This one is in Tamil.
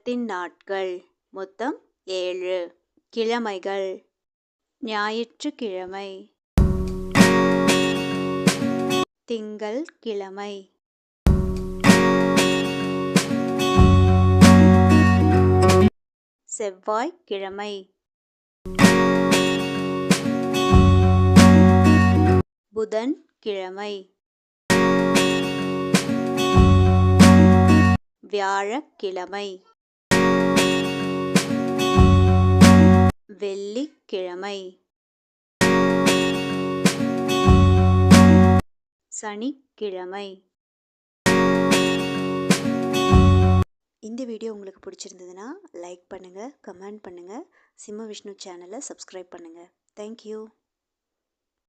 வாரத்தின் நாட்கள் மொத்தம் 7. கிழமைகள்: ஞாயிற்றுக்கிழமை, திங்கள் கிழமை, செவ்வாய்க்கிழமை, புதன் கிழமை, வியாழக்கிழமை, வெள்ளிக்கிழமை, சனிக்கிழமை. இந்த வீடியோ உங்களுக்கு பிடிச்சிருந்ததுன்னா லைக் பண்ணுங்கள், கமெண்ட் பண்ணுங்கள், சிம்ம விஷ்ணு சேனலை சப்ஸ்கிரைப் பண்ணுங்கள். தேங்க்யூ.